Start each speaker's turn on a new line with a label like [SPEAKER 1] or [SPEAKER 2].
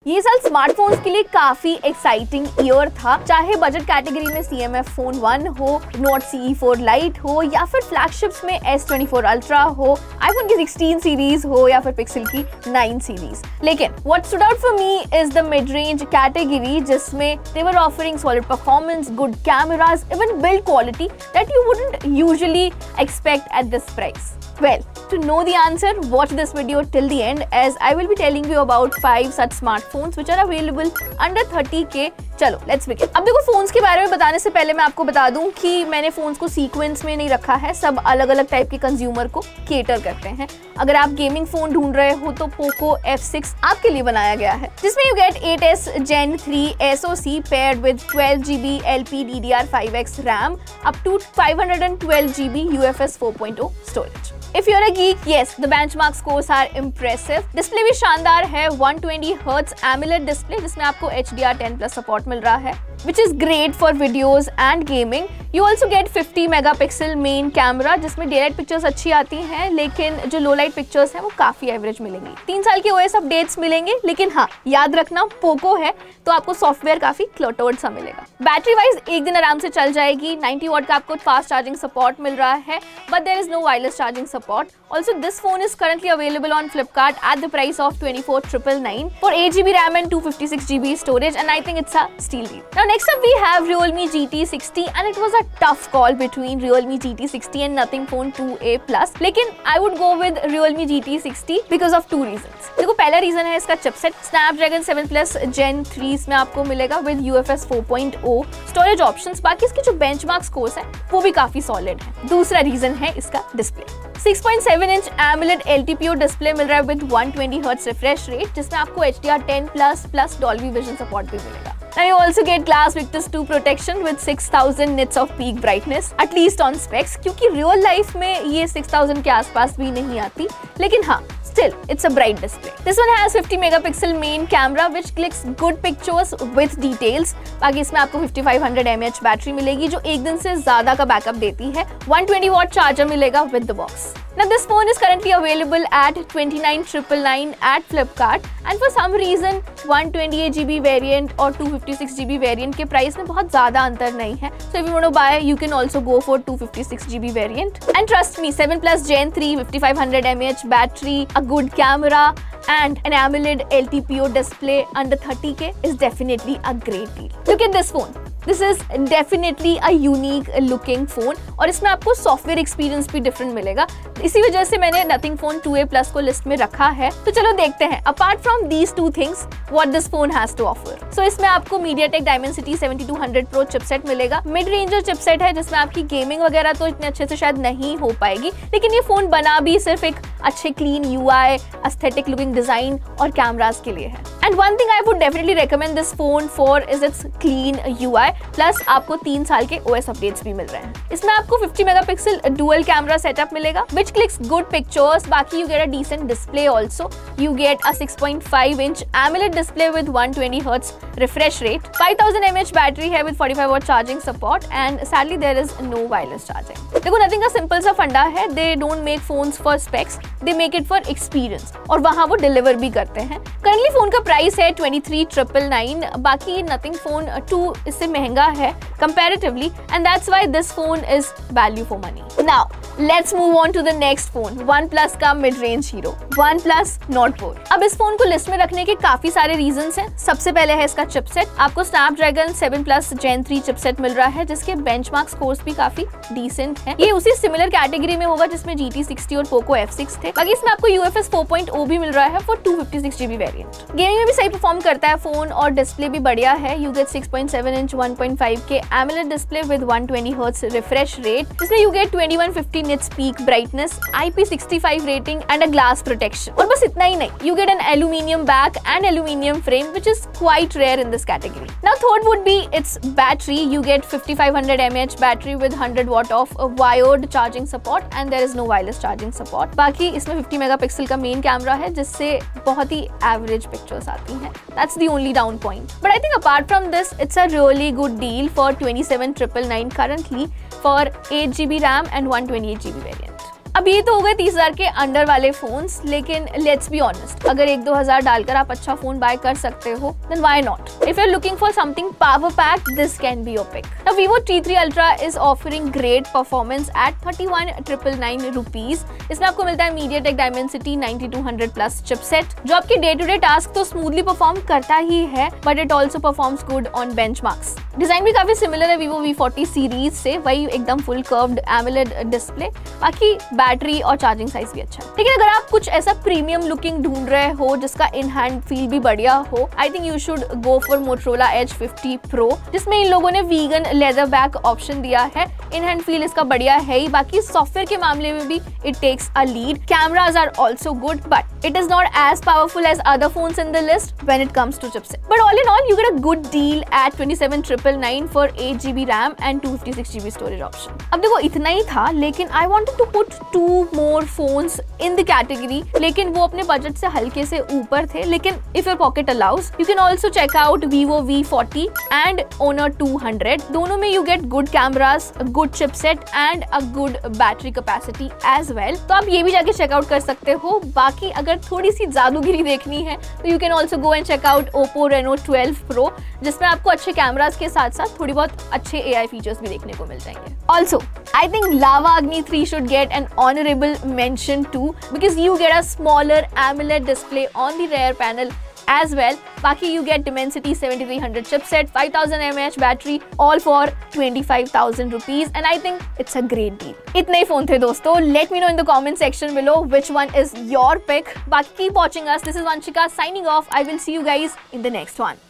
[SPEAKER 1] ये साल स्मार्टफोन्स के लिए काफी एक्साइटिंग ईयर था, चाहे बजट कैटेगरी में CMF फोन 1 हो, Note CE4 Lite हो या फिर फ्लैगशिप्स में S24 Ultra हो, iPhone की 16 सीरीज हो या फिर Pixel की 9 सीरीज। लेकिन what stood out for me is the mid-range category, जिसमें they were offering solid performance, good cameras, even build quality that you wouldn't usually expect at this price. Well, to know the answer, watch this video till the end as I will be telling you about 5 such smartphones which are available under 30K. चलो let's begin. अब देखो, phones के बारे में बताने से पहले मैं आपको बता दूं कि मैंने फोन्स को सीक्वेंस में नहीं रखा है, सब अलग अलग टाइप के कंज्यूमर को केटर करते हैं। अगर आप गेमिंग फोन ढूंढ रहे हो तो पोको F6 आपके लिए बनाया गया है, जिसमें you get 8S Gen 3 SoC paired with 12GB LPDDR5X RAM up to 512GB UFS 4.0 storage. If you're a geek, yes, the benchmark scores are impressive. Display भी शानदार है, 120Hz AMOLED डिस्प्ले जिसमें आपको HDR10+ सपोर्ट मिल रहा है, which is great for videos and gaming. You also get 50 megapixel main camera जिसमें day light pictures अच्छी आती हैं, लेकिन जो लो लाइट पिक्चर्स हैं वो काफी एवरेज मिलेंगी। 3 साल के OS अपडेट्स मिलेंगे, लेकिन हाँ याद रखना पोको है तो आपको सॉफ्टवेयर काफी क्लटर्ड सा मिलेगा। बैटरी वाइज एक दिन आराम से चल जाएगी, 90 वॉट का आपको फास्ट चार्जिंग सपोर्ट मिल रहा है, but there is no wireless charging support. Also, this phone is currently available on Flipkart at the price of 24,999 for 8GB RAM and 256GB storage, and I think it's a steal deal. Now, next up we have Realme GT60, and it was a tough call between Realme GT60 and Nothing Phone 2a Plus. लेकिन I would go with Realme GT60 because of 2 reasons. देखो, पहला reason है इसका chipset, Snapdragon 7 Plus Gen 3 इसमें आपको मिलेगा with UFS 4.0 storage options. बाकी इसके जो बेंचमार्क स्कोर्स हैं वो भी काफी सॉलिड है। दूसरा रीजन है इसका display, 6.7 inch AMOLED LTPO display मिल रहा है विद 120Hz रिफ्रेश रेट, जिसमें आपको HDR10+ Dolby Vision सपोर्ट भी मिलेगा। Now you also get Glass Victus 2 protection with 6000 nits of peak brightness, at least on specs, क्योंकि रियल लाइफ में ये 6000 के आसपास भी नहीं आती, लेकिन हाँ still it's a bright display. This one has 50 megapixel main camera which clicks good pictures with details. बाकी इसमें आपको 5500 mAh बैटरी मिलेगी जो एक दिन से ज्यादा का बैकअप देती है, 120 watt चार्जर मिलेगा with the box. Now this phone is currently available at 29,999 at Flipkart, and for some reason 128GB variant और 256GB variant के प्राइस में बहुत ज्यादा अंतर नहीं है. So if you want to buy, you can also go for 256GB variant. And trust me, 7 Plus Gen 3, 5500 mAh battery, a good camera and an AMOLED LTPO display under 30K is definitely a great deal. Look at this phone. This is definitely a unique looking phone और इसमें आपको software experience भी different मिलेगा, इसी वजह से मैंने Nothing Phone 2a Plus को लिस्ट में रखा है। तो चलो देखते हैं apart from these 2 things what this phone has to offer. So इसमें आपको MediaTek Dimensity 7200 Pro चिपसेट मिलेगा, मिड रेंजर चिपसेट है जिसमें आपकी गेमिंग वगैरह तो इतने अच्छे से शायद नहीं हो पाएगी, लेकिन ये फोन बना भी सिर्फ एक अच्छे clean UI, aesthetic looking design और कैमरास के लिए है। And one thing I would definitely recommend this phone for is it's clean UI, plus आपको 3 साल के OS अपडेट्स भी मिल रहे हैं। इसमें आपको 50 मेगापिक्सल डुअल कैमरा सेटअप मिलेगा which clicks good pictures. बाकी you get a decent display also. You get a 6.5 inch AMOLED display with 120Hz refresh rate, 5000 mAh battery है with 45 watt charging support, and sadly there is no wireless charging. देखो, Nothing का simple सा फंडा है, they don't make phones for specs, they make it for experience, और वहाँ वो deliver भी करते हैं। करंटली फोन का प्राइस है 23,999, बाकी Nothing Phone 2 इससे महंगा है comparatively, and that's why this phone is value for money. Now let's move on to the next phone, OnePlus का mid range hero, OnePlus Nord 4। अब इस फोन को लिस्ट में रखने के काफी सारे रीजंस हैं। सबसे पहले है इसका चिपसेट, आपको Snapdragon 7 Plus Gen 3 चिपसेट मिल रहा है जिसके बेंचमार्क स्कोर्स भी काफी डिसेंट हैं। ये उसी सिमिलर कैटेगरी में होगा जिसमें GT60 और पोको F6 थे। बाकी इसमें आपको UFS 4.0 भी मिल रहा है फॉर 256GB वेरिएंट। गेमिंग में भी सही परफॉर्म करता है फोन और डिस्प्ले भी बढ़िया है। You get 6.7 inch 1.5K AMOLED display with 120Hz refresh rate, जिसमें you get 2150 nits peak brightness, IP65 rating and a glass protection. और बस इतना ही नहीं, you get an aluminium back and aluminium frame which is quite rare in this category. Now third would be its battery. You get 5500 mAh battery with 100 watt of wired charging support and there is no wireless charging support. बाकी इसमें 50 megapixel का main camera है जिससे बहुत ही average pictures आती हैं. That's the only down point. But I think apart from this, it's a really good deal for 27,999 currently for 8GB RAM and 128GB variant. अब ये तो हो गए 30,000 के अंडर वाले फोन्स, लेकिन लेट्स बी ऑनेस्ट, अगर 1-2 हजार डालकर आप अच्छा फोन बाय कर सकते हो, then why not? If you're looking for something power packed, this can be your pick. Now Vivo T3 Ultra is offering great performance at 31,999 rupees. इसमें आपको मिलता है MediaTek Dimensity 9200 Plus chipset, जो आपके day to day task तो smoothly perform करता ही है, but it also performs good on benchmarks. Design भी काफी सिमिलर है Vivo V40 सीरीज से, वही एकदम फुल कर्व्ड AMOLED डिस्प्ले, बाकी बैटरी और चार्जिंग साइज भी अच्छा है। लेकिन अगर आप कुछ ऐसा प्रीमियम लुकिंग ढूंढ रहे हो जिसका इन हैंड फील भी बढ़िया हो, I think you should go for Motorola Edge 50 Pro, जिसमें इन लोगों ने वीगन लेदर बैक ऑप्शन दिया है। इन हैंड फील इसका बढ़िया है ही, बाकी सॉफ्टवेयर के मामले में भी it takes a lead. Cameras are also good, but it is not as powerful as other phones in the list when it comes to chipset. But all in all, you get a good deal at 27,999 for 8GB RAM and 256GB storage option. अब देखो इतना ही था, लेकिन I wanted to put 2 more phones in the category, लेकिन वो अपने budget से हल्के से ऊपर थे। लेकिन if your pocket allows, you can also check out Vivo V40 and Honor 200. दोनों में you get good cameras, a good chipset and a good battery capacity as well. तो आप ये भी जाके check out कर सकते हो। बाकी अगर थोड़ी सी जादूगिरी देखनी है तो you can also go and check out Oppo Reno 12 Pro, जिसमें आपको अच्छे कैमरास के साथ साथ थोड़ी बहुत अच्छे AI फीचर्स भी देखने को मिल जाएंगे। Also, I think Lava Agni 3 should get an honorable mention too, because you get a smaller AMOLED display on the rear panel as well. Baki you get Dimensity 7300 chipset, 5000 mAh battery, all for 25,000 rupees, and I think it's a great deal. इतने ही phone थे दोस्तों. Let me know in the comment section below which one is your pick. Baki keep watching us. This is Vanshika signing off. I will see you guys in the next one.